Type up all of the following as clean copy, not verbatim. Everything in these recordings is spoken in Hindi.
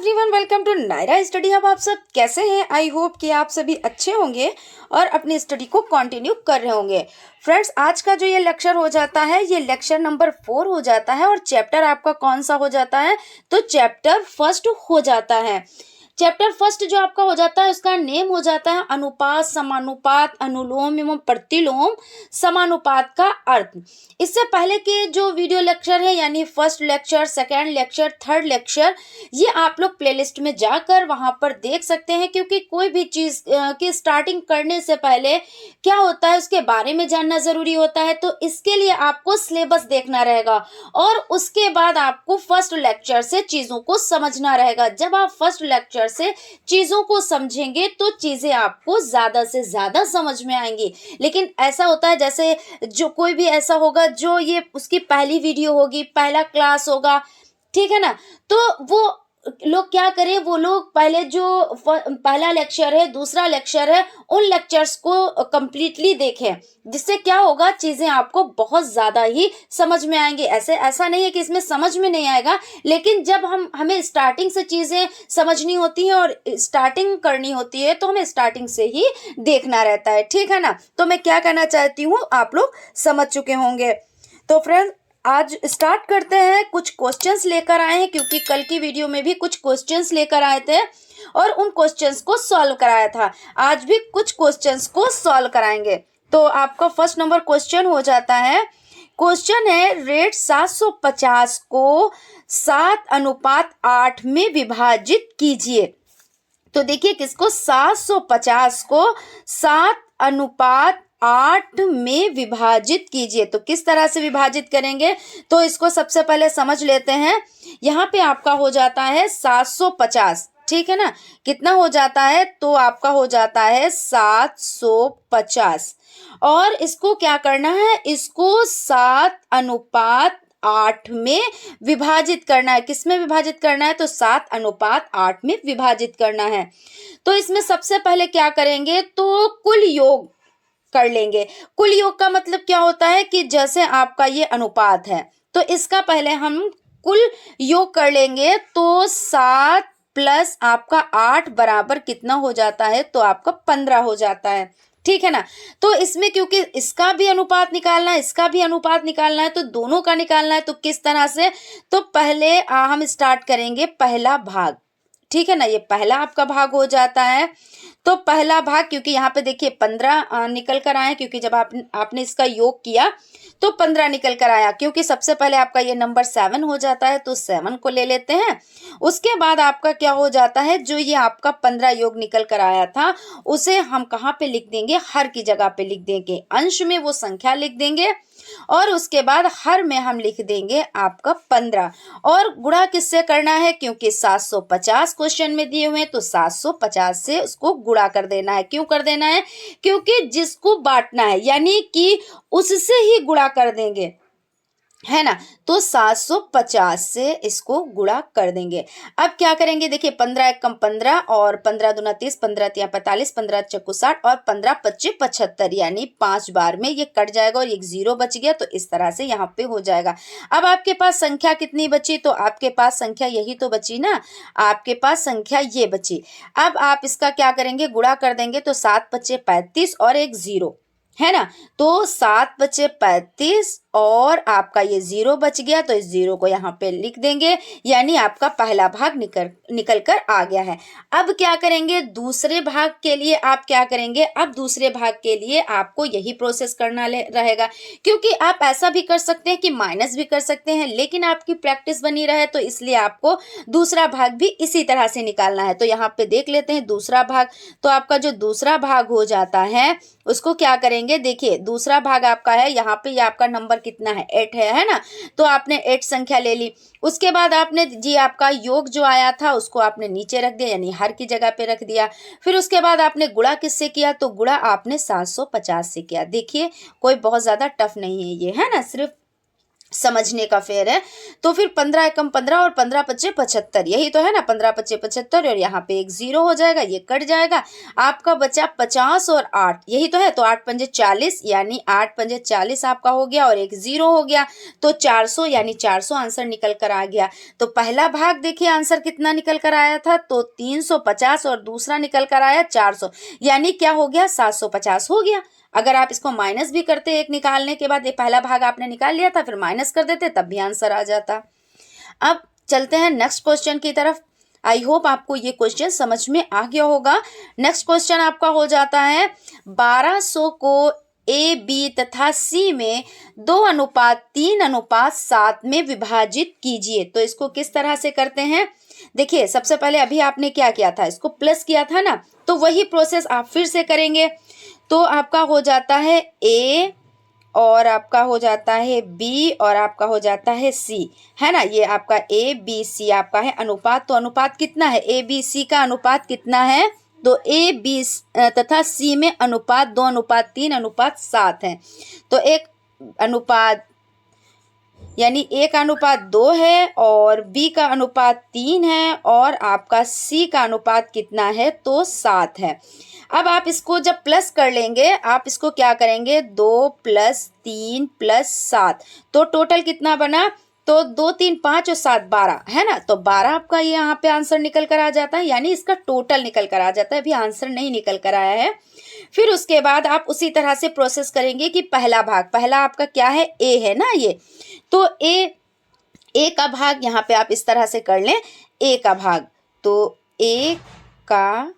Everyone, welcome to Naira study hub. आप सब कैसे हैं? आई होप कि आप सभी अच्छे होंगे और अपनी स्टडी को कंटिन्यू कर रहे होंगे। फ्रेंड्स, आज का जो ये लेक्चर हो जाता है, ये लेक्चर नंबर 4 हो जाता है और चैप्टर आपका कौन सा हो जाता है? तो चैप्टर फर्स्ट हो जाता है। चैप्टर फर्स्ट जो आपका हो जाता है उसका नेम हो जाता है अनुपात, समानुपात, अनुलोम एवं प्रतिलोम समानुपात का अर्थ। इससे पहले के जो वीडियो लेक्चर है यानी first lecture, second lecture, third lecture, ये आप लोग प्लेलिस्ट में जाकर वहां पर देख सकते हैं, क्योंकि कोई भी चीज की स्टार्टिंग करने से पहले क्या होता है उसके बारे में जानना जरूरी होता है। तो इसके लिए आपको सिलेबस देखना रहेगा और उसके बाद आपको फर्स्ट लेक्चर से चीजों को समझना रहेगा। जब आप फर्स्ट लेक्चर से चीजों को समझेंगे तो चीजें आपको ज्यादा से ज्यादा समझ में आएंगी। लेकिन ऐसा होता है जैसे जो कोई भी ऐसा होगा जो ये उसकी पहली वीडियो होगी, पहला क्लास होगा, ठीक है ना, तो वो लोग क्या करें, वो लोग पहले जो पहला लेक्चर है, दूसरा लेक्चर है, उन लेक्चर्स को कंप्लीटली देखें, जिससे क्या होगा, चीजें आपको बहुत ज्यादा ही समझ में आएंगी। ऐसा नहीं है कि इसमें समझ में नहीं आएगा, लेकिन जब हमें स्टार्टिंग से चीजें समझनी होती है और स्टार्टिंग करनी होती है तो हमें स्टार्टिंग से ही देखना रहता है, ठीक है ना। तो मैं क्या कहना चाहती हूँ आप लोग समझ चुके होंगे। तो फ्रेंड्स, आज स्टार्ट करते हैं। कुछ क्वेश्चंस लेकर आए हैं, क्योंकि कल की वीडियो में भी कुछ क्वेश्चंस लेकर आए थे और उन क्वेश्चंस को सॉल्व कराया था। आज भी कुछ क्वेश्चंस को सॉल्व कराएंगे। तो आपका फर्स्ट नंबर क्वेश्चन हो जाता है, क्वेश्चन है रेट 750 को 7:8 में विभाजित कीजिए। तो देखिए, किसको 750 को 7:8 में विभाजित कीजिए। तो किस तरह से विभाजित करेंगे, तो इसको सबसे पहले समझ लेते हैं। यहाँ पे आपका हो जाता है 750, ठीक है ना। कितना हो जाता है, तो आपका हो जाता है 750 और इसको क्या करना है, इसको 7:8 में विभाजित करना है। किस में विभाजित करना है, तो 7:8 में विभाजित करना है। तो इसमें सबसे पहले क्या करेंगे, तो कुल योग कर लेंगे। कुल योग का मतलब क्या होता है कि जैसे आपका ये अनुपात है तो इसका पहले हम कुल योग कर लेंगे। तो 7 प्लस आपका 8 बराबर कितना हो जाता है, तो आपका 15 हो जाता है, ठीक है ना। तो इसमें क्योंकि इसका भी अनुपात निकालना है, इसका भी अनुपात निकालना है, तो दोनों का निकालना है। तो किस तरह से, तो पहले हम स्टार्ट करेंगे पहला भाग, ठीक है ना। ये पहला आपका भाग हो जाता है। तो पहला भाग, क्योंकि यहाँ पे देखिए 15 निकल कर आए, क्योंकि जब आपने इसका योग किया तो 15 निकल कर आया, क्योंकि सबसे पहले आपका ये नंबर 7 हो जाता है, तो 7 को ले लेते हैं। उसके बाद आपका क्या हो जाता है, जो ये आपका 15 योग निकल कर आया था उसे हम कहाँ पे लिख देंगे, हर की जगह पे लिख देंगे। अंश में वो संख्या लिख देंगे और उसके बाद हर में हम लिख देंगे आपका 15। और गुणा किससे करना है, क्योंकि 750 क्वेश्चन में दिए हुए हैं, तो 750 से उसको गुणा कर देना है। क्यों कर देना है, क्योंकि जिसको बांटना है यानी कि उससे ही गुणा कर देंगे, है ना। तो 750 से इसको गुणा कर देंगे। अब क्या करेंगे, देखिए 15 एकम 15 और 15 दूना 30, 15 तिया 45, 15 चक्कू 60 और 15 पच्चीस 75, यानी 5 बार में ये कट जाएगा और एक जीरो बच गया। तो इस तरह से यहाँ पे हो जाएगा। अब आपके पास संख्या कितनी बची, तो आपके पास संख्या यही तो बची ना, आपके पास संख्या ये बची। अब आप इसका क्या करेंगे, गुणा कर देंगे। तो 7 पच्चे 35 और एक जीरो, है ना। तो 7 बचे 35 और आपका ये जीरो बच गया, तो इस जीरो को यहाँ पे लिख देंगे, यानी आपका पहला भाग निकल कर आ गया है। अब क्या करेंगे, दूसरे भाग के लिए आप क्या करेंगे, अब दूसरे भाग के लिए आपको यही प्रोसेस करना रहेगा, क्योंकि आप ऐसा भी कर सकते हैं कि माइनस भी कर सकते हैं, लेकिन आपकी प्रैक्टिस बनी रहे तो इसलिए आपको दूसरा भाग भी इसी तरह से निकालना है। तो यहाँ पे देख लेते हैं दूसरा भाग। तो आपका जो दूसरा भाग हो जाता है उसको क्या करेंगे, देखिए दूसरा भाग आपका है, यहाँ पे ये आपका नंबर कितना है, 8 है ना। तो आपने 8 संख्या ले ली। उसके बाद आपने जी आपका योग जो आया था उसको आपने नीचे रख दिया, यानी हर की जगह पे रख दिया। फिर उसके बाद आपने गुणा किससे किया, तो गुणा आपने 750 से किया। देखिए कोई बहुत ज्यादा टफ नहीं है ये, है ना, सिर्फ समझने का फेर है। तो फिर 15 एकम 15 और 15 पच्चे 75, यही तो है ना, 15 पच्चे 75 और यहाँ पे एक 0 हो जाएगा, ये कट जाएगा, आपका बचा 50 और 8, यही तो है। तो 8 पंजे 40 यानी 8 पंजे 40 आपका हो गया और एक 0 हो गया, तो 400 यानी 400 आंसर निकल कर आ गया। तो पहला भाग देखिए आंसर कितना निकल कर आया था, तो 350 और दूसरा निकल कर आया 400, यानी क्या हो गया 750 हो गया। अगर आप इसको माइनस भी करते एक निकालने के बाद, ये पहला भाग आपने निकाल लिया था, फिर माइनस कर देते तब भी आंसर आ जाता। अब चलते हैं नेक्स्ट क्वेश्चन की तरफ। आई होप आपको ये क्वेश्चन समझ में आ गया होगा। नेक्स्ट क्वेश्चन आपका हो जाता है 1200 को ए बी तथा सी में 2:3:7 में विभाजित कीजिए। तो इसको किस तरह से करते हैं, देखिए सबसे पहले अभी आपने क्या किया था, इसको प्लस किया था ना, तो वही प्रोसेस आप फिर से करेंगे। तो आपका हो जाता है ए और आपका हो जाता है बी और आपका हो जाता है सी, है ना। ये आपका ए बी सी आपका है अनुपात। तो अनुपात कितना है, ए बी सी का अनुपात कितना है, तो ए बी तथा सी में अनुपात 2:3:7 है। तो एक अनुपात यानी ए का अनुपात 2 है और बी का अनुपात 3 है और आपका सी का अनुपात कितना है, तो 7 है। अब आप इसको जब प्लस कर लेंगे, आप इसको क्या करेंगे, 2 + 3 + 7, तो टोटल कितना बना, तो 2 3 5 और 7 12 है ना। तो 12 आपका ये यहाँ पे आंसर निकल कर आ जाता है, यानी इसका टोटल निकल कर आ जाता है, अभी आंसर नहीं निकल कर आया है। फिर उसके बाद आप उसी तरह से प्रोसेस करेंगे कि पहला भाग, पहला आपका क्या है, ए है ना ये, तो ए का भाग यहाँ पे आप इस तरह से कर लें, ए का भाग, तो ए का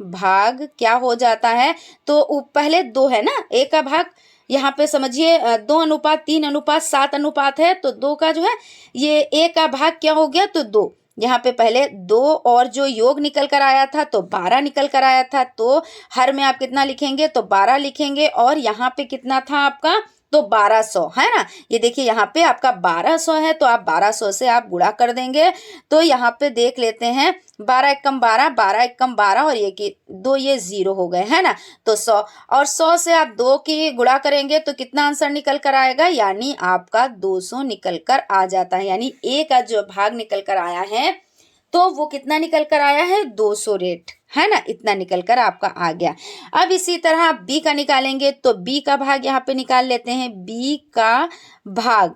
भाग क्या हो जाता है, तो पहले 2 है ना, ए का भाग यहाँ पे समझिए 2:3:7 अनुपात है, तो 2 का जो है ये ए का भाग क्या हो गया, तो 2, यहाँ पे पहले 2 और जो योग निकल कर आया था तो 12 निकल कर आया था, तो हर में आप कितना लिखेंगे, तो 12 लिखेंगे और यहाँ पे कितना था आपका, तो 1200 है ना। ये देखिए यहाँ पे आपका 1200 है, तो आप 1200 से आप गुणा कर देंगे। तो यहाँ पे देख लेते हैं 12 एकम 12, 12 एकम 12 और ये कि 2 ये 0 हो गए, है ना। तो 100 और 100 से आप 2 की गुणा करेंगे तो कितना आंसर निकल कर आएगा, यानी आपका 200 निकल कर आ जाता है। यानी ए का जो भाग निकल कर आया है तो वो कितना निकल कर आया है, 200 रेट, है ना, इतना निकल कर आपका आ गया। अब इसी तरह आप बी का निकालेंगे, तो बी का भाग यहाँ पे निकाल लेते हैं, बी का भाग।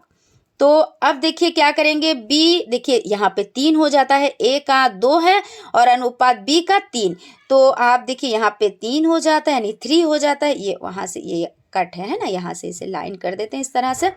तो अब देखिए क्या करेंगे, बी देखिए यहाँ पे 3 हो जाता है, ए का 2 है और अनुपात बी का 3, तो आप देखिए यहाँ पे 3 हो जाता है, यानी 3 हो जाता है। ये वहां से ये कट है ना, यहाँ से इसे लाइन कर देते हैं इस तरह से,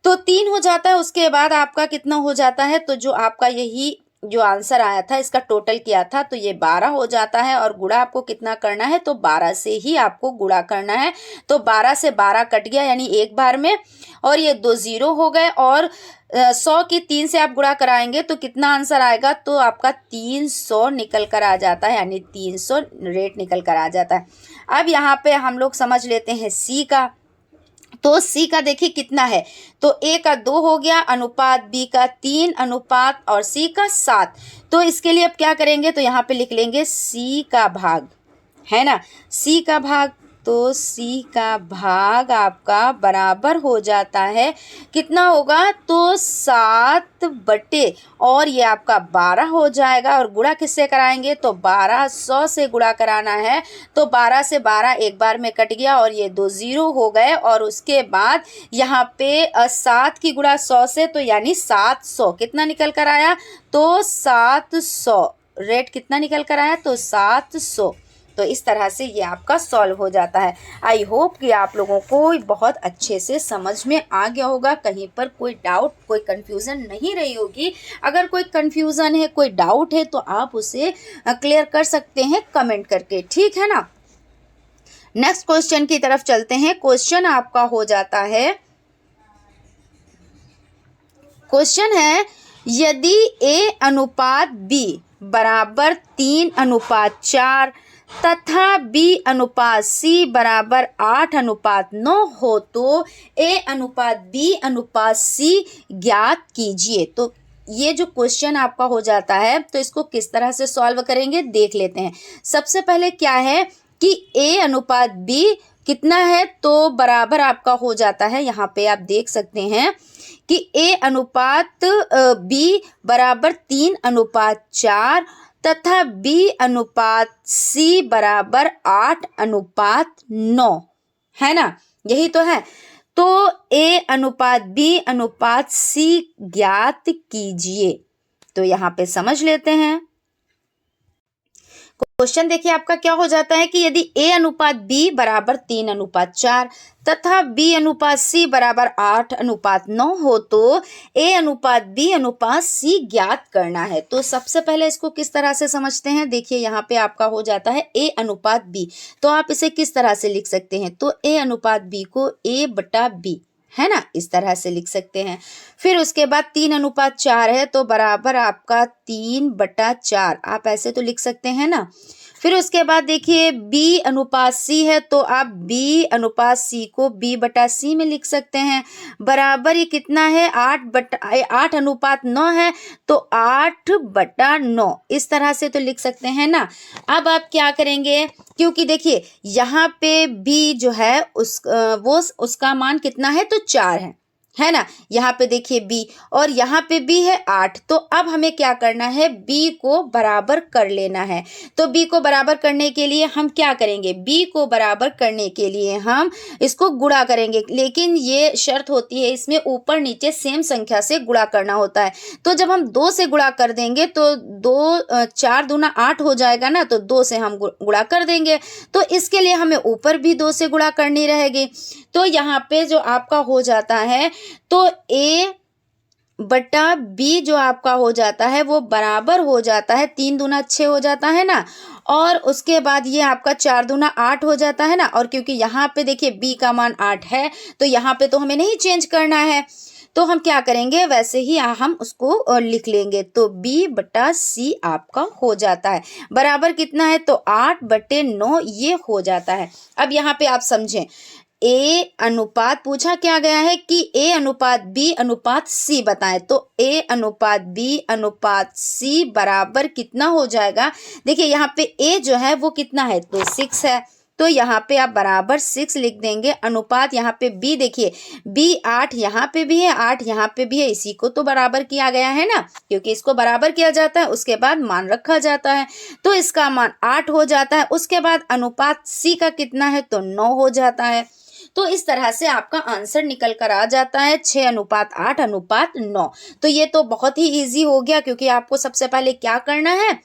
तो 3 हो जाता है। उसके बाद आपका कितना हो जाता है, तो जो आपका यही जो आंसर आया था इसका टोटल किया था, तो ये 12 हो जाता है और गुणा आपको कितना करना है, तो 12 से ही आपको गुणा करना है। तो 12 से 12 कट गया यानी एक बार में, और ये 2 0 हो गए, और 100 की 3 से आप गुणा कराएंगे तो कितना आंसर आएगा, तो आपका 300 निकल कर आ जाता है, यानी 300 रेट निकल कर आ जाता है। अब यहाँ पे हम लोग समझ लेते हैं सी का। तो सी का देखिए कितना है, तो ए का 2 हो गया, अनुपात बी का 3, अनुपात और सी का 7। तो इसके लिए अब क्या करेंगे, तो यहाँ पे लिख लेंगे सी का भाग, है ना, सी का भाग। तो सी का भाग आपका बराबर हो जाता है, कितना होगा, तो 7 बटे और ये आपका 12 हो जाएगा, और गुणा किससे कराएंगे, तो 1200 से गुणा कराना है। तो 12 से 12 एक बार में कट गया और ये 2 0 हो गए, और उसके बाद यहाँ पे 7 की गुणा 100 से, तो यानी 700 कितना निकल कर आया, तो 700 रेट कितना निकल कर आया, तो 700। तो इस तरह से ये आपका सॉल्व हो जाता है। आई होप कि आप लोगों को बहुत अच्छे से समझ में आ गया होगा, कहीं पर कोई डाउट कोई कन्फ्यूज़न नहीं रही होगी। अगर कोई कन्फ्यूज़न है, कोई डाउट है, तो आप उसे क्लियर कर सकते हैं कमेंट करके, ठीक है ना। नेक्स्ट क्वेश्चन की तरफ चलते हैं। क्वेश्चन आपका हो जाता है, क्वेश्चन है यदि ए अनुपात बी बराबर 3:4 तथा बी अनुपात सी बराबर 8:9 हो तो ए अनुपात बी अनुपात सी ज्ञात कीजिए। तो ये जो क्वेश्चन आपका हो जाता है, तो इसको किस तरह से सॉल्व करेंगे देख लेते हैं। सबसे पहले क्या है कि ए अनुपात बी कितना है, तो बराबर आपका हो जाता है, यहाँ पे आप देख सकते हैं कि A अनुपात B बराबर 3:4 तथा B अनुपात C बराबर 8:9, है ना, यही तो है। तो A अनुपात B अनुपात C ज्ञात कीजिए। तो यहाँ पे समझ लेते हैं। क्वेश्चन देखिए आपका क्या हो जाता है कि यदि A अनुपात B बराबर 3:4 तथा B अनुपात C बराबर 8:9 हो तो A अनुपात B अनुपात C ज्ञात करना है। तो सबसे पहले इसको किस तरह से समझते हैं। देखिए यहाँ पे आपका हो जाता है A अनुपात B, तो आप इसे किस तरह से लिख सकते हैं। तो A अनुपात B को A/B, है ना, इस तरह से लिख सकते हैं। फिर उसके बाद 3:4 है तो बराबर आपका 3/4, आप ऐसे तो लिख सकते हैं ना। फिर उसके बाद देखिए B अनुपात C है तो आप B अनुपात C को B/C में लिख सकते हैं। बराबर ये कितना है 8/9 है तो 8/9, इस तरह से तो लिख सकते हैं ना। अब आप क्या करेंगे, क्योंकि देखिए यहाँ पे B जो है उसका मान कितना है तो 4 है ना। यहाँ पे देखिए B और यहाँ पे B है 8, तो अब हमें क्या करना है, B को बराबर कर लेना है। तो B को बराबर करने के लिए हम क्या करेंगे, B को बराबर करने के लिए हम इसको गुणा करेंगे, लेकिन ये शर्त होती है इसमें ऊपर नीचे सेम संख्या से गुणा करना होता है। तो जब हम 2 से गुणा कर देंगे तो 4 दूना 8 हो जाएगा ना, तो 2 से हम गुणा कर देंगे। तो इसके लिए हमें ऊपर भी 2 से गुणा करनी रहेगी। तो यहाँ पे जो आपका हो जाता है तो A/B जो आपका हो जाता है वो बराबर हो जाता है 3 दूना 6 हो जाता है ना, और उसके बाद ये आपका 4 दूना 8 हो जाता है ना। और क्योंकि यहाँ पे देखिए B का मान 8 है तो यहाँ पे तो हमें नहीं चेंज करना है, तो हम क्या करेंगे, वैसे ही हम उसको लिख लेंगे। तो B/C आपका हो जाता है बराबर कितना है तो 8/9 ये हो जाता है। अब यहाँ पे आप समझें, A अनुपात पूछा क्या गया है कि A अनुपात B अनुपात C बताएं, तो A अनुपात B अनुपात C बराबर कितना हो जाएगा। देखिए यहाँ पे A जो है वो कितना है तो 6 है, तो यहाँ पे आप बराबर 6 लिख देंगे। अनुपात यहाँ पे B, देखिए B 8 यहाँ पे भी है 8 यहाँ पे भी है, इसी को तो बराबर किया गया है ना, क्योंकि इसको बराबर किया जाता है उसके बाद मान रखा जाता है, तो इसका मान 8 हो जाता है। उसके बाद अनुपात C का कितना है तो 9 हो जाता है। तो इस तरह से आपका आंसर निकल कर आ जाता है 6:8:9। तो ये तो बहुत ही इजी हो गया, क्योंकि आपको सबसे पहले क्या करना है,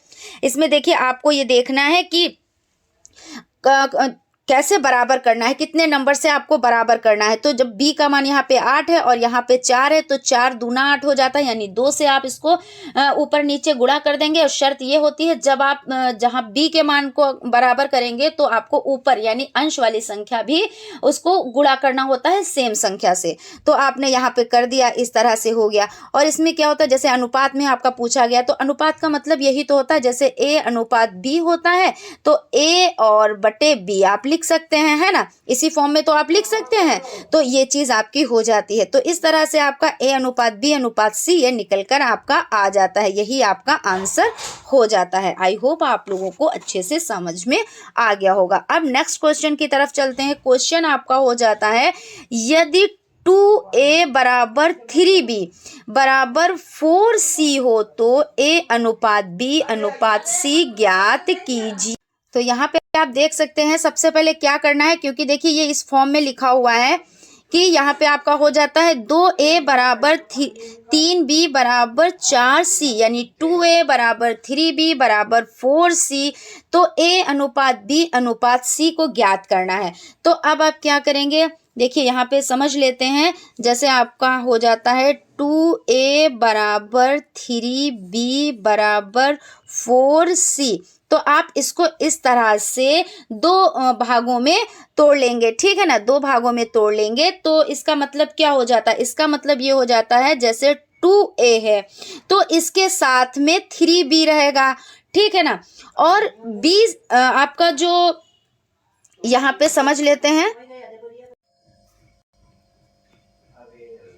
इसमें देखिए आपको ये देखना है कि कैसे बराबर करना है, कितने नंबर से आपको बराबर करना है। तो जब B का मान यहाँ पे 8 है और यहाँ पे 4 है तो 4 दूना 8 हो जाता है, यानी 2 से आप इसको ऊपर नीचे गुणा कर देंगे। और शर्त ये होती है जब आप जहाँ B के मान को बराबर करेंगे तो आपको ऊपर यानी अंश वाली संख्या भी उसको गुणा करना होता है सेम संख्या से। तो आपने यहाँ पे कर दिया, इस तरह से हो गया। और इसमें क्या होता है, जैसे अनुपात में आपका पूछा गया तो अनुपात का मतलब यही तो होता है, जैसे A अनुपात B होता है तो A और बटे B आप लिख सकते हैं, है ना, इसी फॉर्म में तो आप लिख सकते हैं। तो ये चीज आपकी हो जाती है। तो इस तरह से आपका A अनुपात B अनुपात C ये निकल कर आपका आ जाता है, यही आपका आंसर हो जाता है। आई होप आप लोगों को अच्छे से समझ में आ गया होगा। अब नेक्स्ट क्वेश्चन की तरफ चलते हैं। क्वेश्चन आपका हो जाता है, यदि 2A बराबर 3B बराबर 4C हो तो A अनुपात B अनुपात C ज्ञात कीजिए। तो यहाँ पे आप देख सकते हैं सबसे पहले क्या करना है, क्योंकि देखिए ये इस फॉर्म में लिखा हुआ है कि यहाँ पे आपका हो जाता है 2A बराबर 3B बराबर 4C, यानी 2A बराबर 3B बराबर 4C। तो A अनुपात B अनुपात C को ज्ञात करना है। तो अब आप क्या करेंगे, देखिए यहाँ पे समझ लेते हैं। जैसे आपका हो जाता है 2A बराबर 3B बराबर 4C, तो आप इसको इस तरह से 2 भागों में तोड़ लेंगे, ठीक है ना, 2 भागों में तोड़ लेंगे। तो इसका मतलब क्या हो जाता है, इसका मतलब ये हो जाता है जैसे 2A है तो इसके साथ में 3B रहेगा, ठीक है ना। और B आपका जो यहाँ पे समझ लेते हैं,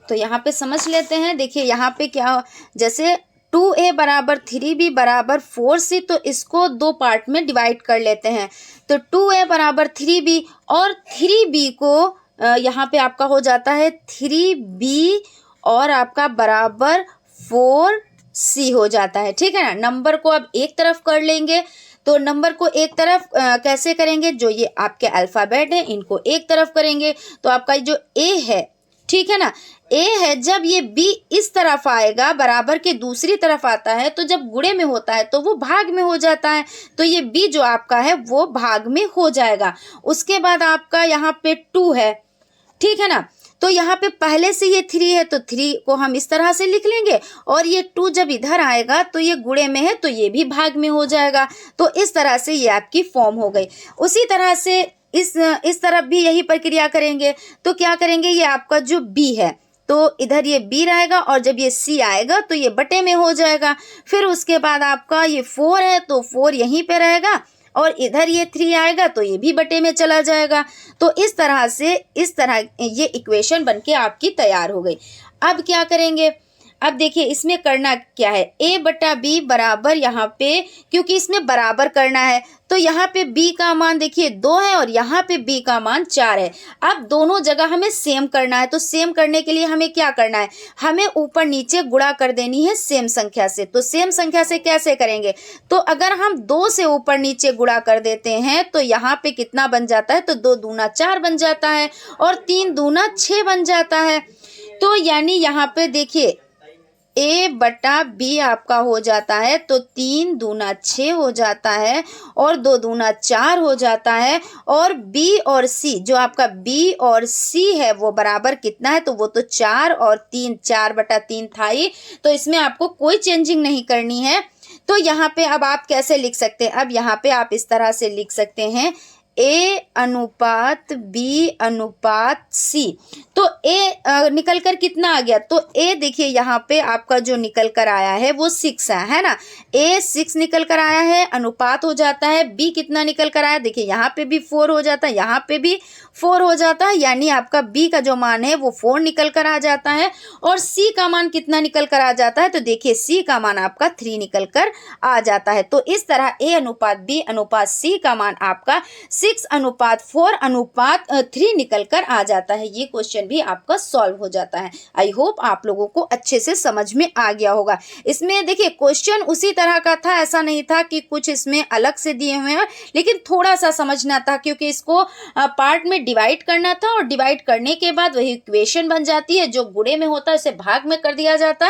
तो यहाँ पे समझ लेते हैं। देखिए यहाँ पे क्या, जैसे 2A बराबर 3B बराबर 4C, तो इसको 2 पार्ट में डिवाइड कर लेते हैं। तो 2A बराबर 3B और 3B को यहाँ पे आपका हो जाता है 3B और आपका बराबर 4C हो जाता है। ठीक है ना। नंबर को अब एक तरफ कर लेंगे, तो नंबर को एक तरफ कैसे करेंगे, जो ये आपके अल्फ़ाबेट हैं इनको एक तरफ करेंगे, तो आपका जो ए है, ठीक है ना, ए है, जब ये बी इस तरफ आएगा, बराबर के दूसरी तरफ आता है, तो जब गुणे में होता है तो वो भाग में हो जाता है, तो ये बी जो आपका है वो भाग में हो जाएगा। उसके बाद आपका यहाँ पे 2 है, ठीक है ना, तो यहाँ पे पहले से ये 3 है, तो 3 को हम इस तरह से लिख लेंगे, और ये 2 जब इधर आएगा तो ये गुणे में है तो ये भी भाग में हो जाएगा। तो इस तरह से ये आपकी फॉर्म हो गई। उसी तरह से इस तरफ भी यही प्रक्रिया करेंगे। तो क्या करेंगे, ये आपका जो बी है, तो इधर ये बी रहेगा, और जब ये सी आएगा तो ये बटे में हो जाएगा। फिर उसके बाद आपका ये 4 है, तो 4 यहीं पे रहेगा, और इधर ये 3 आएगा तो ये भी बटे में चला जाएगा। तो इस तरह से इस तरह ये इक्वेशन बनके आपकी तैयार हो गई। अब क्या करेंगे, अब देखिए इसमें करना क्या है, a बटा b बराबर, यहाँ पे क्योंकि इसमें बराबर करना है, तो यहाँ पे b का मान देखिए 2 है और यहाँ पे b का मान 4 है। अब दोनों जगह हमें सेम करना है, तो सेम करने के लिए हमें क्या करना है, हमें ऊपर नीचे गुणा कर देनी है सेम संख्या से। तो सेम संख्या से कैसे करेंगे, तो अगर हम 2 से ऊपर नीचे गुणा कर देते हैं तो यहाँ पे कितना बन जाता है, तो 2 दूना 4 बन जाता है, और 3 दूना 6 बन जाता है। तो यानी यहाँ पे देखिए a बटा b आपका हो जाता है, तो 3 दूना 6 हो जाता है, और 2 दूना 4 हो जाता है, और b और c, जो आपका b और c है वो बराबर कितना है, तो वो तो 4 और 3, 4 बटा 3 था ही, तो इसमें आपको कोई चेंजिंग नहीं करनी है। तो यहाँ पे अब आप कैसे लिख सकते हैं, अब यहाँ पे आप इस तरह से लिख सकते हैं, a अनुपात b अनुपात c। तो a निकल कर कितना आ गया, तो a देखिए यहाँ पे आपका जो निकल कर आया है वो 6 है ना, a 6 निकल कर आया है, अनुपात हो जाता है, b कितना निकल कर आया, देखिए यहाँ पे भी 4 हो जाता है, यहाँ पे भी 4 हो जाता है, यानी आपका b का जो मान है वो 4 निकल कर आ जाता है, और c का मान कितना निकल कर आ जाता है, तो देखिए c का मान आपका 3 निकल कर आ जाता है। तो इस तरह a अनुपात b अनुपात c का मान आपका 6 अनुपात 4 अनुपात 3 निकल कर आ जाता है। ये क्वेश्चन भी आपका सॉल्व हो जाता है। आई होप आप लोगों को अच्छे से समझ में आ गया होगा। इसमें देखिए क्वेश्चन उसी तरह का था, ऐसा नहीं था कि कुछ इसमें अलग से दिए हुए हैं, लेकिन थोड़ा सा समझना था, क्योंकि इसको पार्ट में डिवाइड करना था, और डिवाइड करने के बाद वही इक्वेशन बन जाती है, जो गुणे में होता है उसे भाग में कर दिया जाता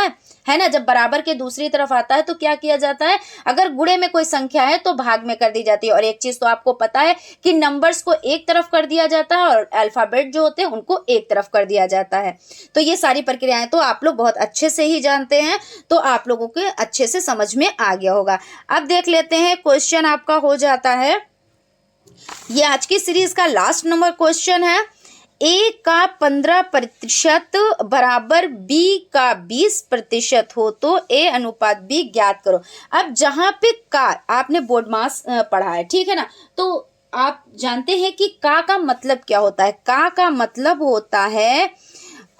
है ना। जब बराबर के दूसरी तरफ आता है तो क्या किया जाता है, अगर गुणे में कोई संख्या है तो भाग में कर दी जाती है। और एक चीज तो आपको पता है कि नंबर्स को एक तरफ कर दिया जाता है, और अल्फाबेट जो होते हैं उनको एक तरफ कर दिया जाता है। तो ये सारी प्रक्रियाएं तो आप लोग बहुत अच्छे से ही जानते हैं, तो आप लोगों के अच्छे से समझ में आ गया होगा। अब देख लेते हैं क्वेश्चन आपका हो जाता है, ये आज की सीरीज का लास्ट नंबर क्वेश्चन है, a का 15% बराबर b का 20% हो तो a अनुपात b ज्ञात करो। अब जहां पे का आपने बोर्ड मास पढ़ा है, ठीक है ना, तो आप जानते हैं कि का मतलब क्या होता है। का मतलब होता है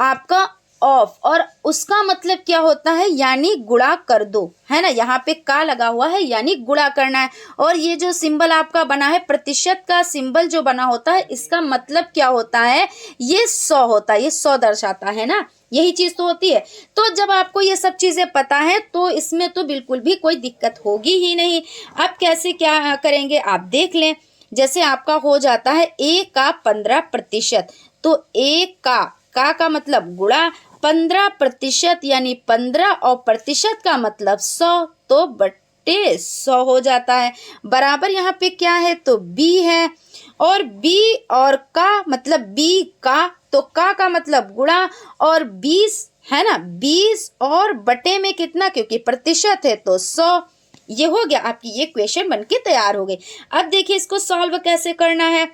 आपका ऑफ, और उसका मतलब क्या होता है, यानी गुणा कर दो, है ना। यहाँ पे का लगा हुआ है यानी गुणा करना है, और ये जो सिंबल आपका बना है, प्रतिशत का सिंबल जो बना होता है, इसका मतलब क्या होता है, ये 100 होता है, ये 100 दर्शाता है ना, यही चीज तो होती है। तो जब आपको ये सब चीजें पता है तो इसमें तो बिल्कुल भी कोई दिक्कत होगी ही नहीं। अब कैसे क्या करेंगे आप देख लें। जैसे आपका हो जाता है a का 15%, तो a का मतलब गुणा 15% यानी 15, और प्रतिशत का मतलब 100, तो बट्टे 100 हो जाता है। बराबर यहाँ पे क्या है, तो b है, और b और का मतलब b का, तो का मतलब गुणा, और 20 है ना, 20 और बटे में कितना, क्योंकि प्रतिशत है तो 100। ये हो गया, आपकी ये क्वेश्चन बनके तैयार हो गई। अब देखिए इसको सॉल्व कैसे करना है,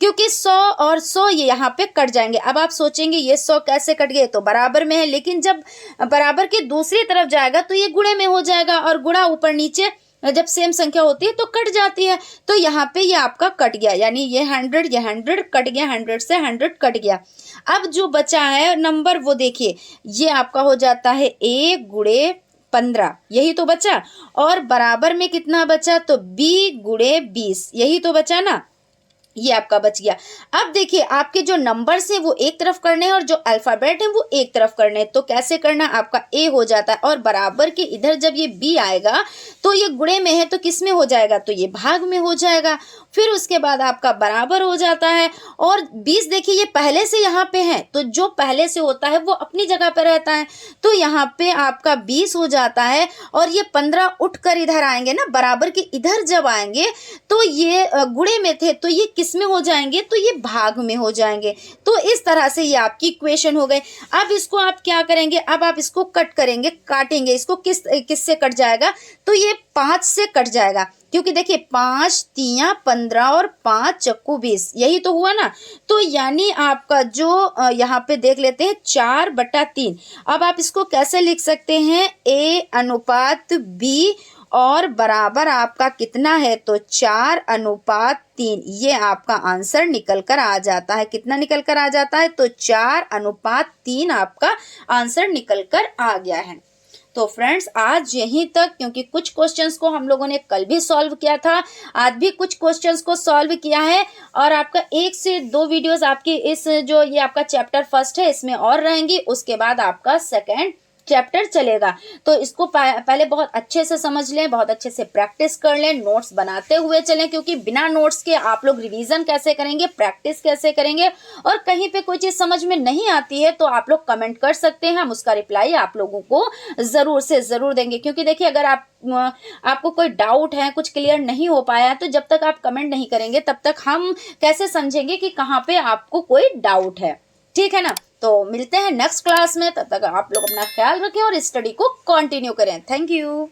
क्योंकि 100 और 100 ये यहाँ पे कट जाएंगे। अब आप सोचेंगे ये 100 कैसे कट गए, तो बराबर में है, लेकिन जब बराबर के दूसरी तरफ जाएगा तो ये गुणे में हो जाएगा, और गुणा ऊपर नीचे जब सेम संख्या होती है तो कट जाती है। तो यहाँ पे ये आपका कट गया, यानी ये 100 कट गया, 100 से 100 कट गया। अब जो बचा है नंबर वो देखिए, ये आपका हो जाता है a गुणे 15, यही तो बचा, और बराबर में कितना बचा, तो b गुणे 20, यही तो बचा ना। ये आपका बच गया। अब देखिए आपके जो नंबर्स हैं वो एक तरफ करने हैं और जो अल्फ़ाबेट है वो एक तरफ करने हैं। तो कैसे करना, आपका ए हो जाता है और बराबर के इधर जब ये बी आएगा तो ये गुणे में है तो किस में हो जाएगा, तो ये भाग में हो जाएगा। फिर उसके बाद आपका बराबर हो जाता है और 20 देखिए ये पहले से यहाँ पे है तो जो पहले से होता है वो अपनी जगह पे रहता है, तो यहाँ पे आपका 20 हो जाता है और ये 15 उठ कर इधर आएंगे ना, बराबर के इधर जब आएंगे तो ये गुणे में थे तो ये किस में हो जाएंगे, तो ये भाग में हो जाएंगे। तो इस तरह से ये आपकी इक्वेशन हो गई। अब इसको आप क्या करेंगे, अब आप इसको कट करेंगे, काटेंगे इसको, किस से कट जाएगा, तो ये 5 से कट जाएगा, क्योंकि देखिए 5 तियां 15 और 5 चक्कू 20, यही तो हुआ ना। तो यानी आपका जो यहाँ पे देख लेते हैं 4/3। अब आप इसको कैसे लिख सकते हैं, A अनुपात B और बराबर आपका कितना है, तो 4/3। ये आपका आंसर निकल कर आ जाता है। कितना निकल कर आ जाता है, तो 4/3 आपका आंसर निकल कर आ गया है। तो फ्रेंड्स आज यहीं तक, क्योंकि कुछ क्वेश्चंस को हम लोगों ने कल भी सॉल्व किया था, आज भी कुछ क्वेश्चंस को सॉल्व किया है और आपका 1 से 2 वीडियोस आपकी इस जो ये आपका चैप्टर फर्स्ट है इसमें और रहेंगी, उसके बाद आपका सेकंड चैप्टर चलेगा। तो इसको पहले बहुत अच्छे से समझ लें, बहुत अच्छे से प्रैक्टिस कर लें, नोट्स बनाते हुए चलें, क्योंकि बिना नोट्स के आप लोग रिवीजन कैसे करेंगे, प्रैक्टिस कैसे करेंगे। और कहीं पे कोई चीज़ समझ में नहीं आती है तो आप लोग कमेंट कर सकते हैं, हम उसका रिप्लाई आप लोगों को ज़रूर से ज़रूर देंगे। क्योंकि देखिए अगर आपको कोई डाउट है, कुछ क्लियर नहीं हो पाया है, तो जब तक आप कमेंट नहीं करेंगे तब तक हम कैसे समझेंगे कि कहाँ पे आपको कोई डाउट है। ठीक है ना। तो मिलते हैं नेक्स्ट क्लास में, तब तक आप लोग अपना ख्याल रखें और स्टडी को कंटिन्यू करें। Thank you.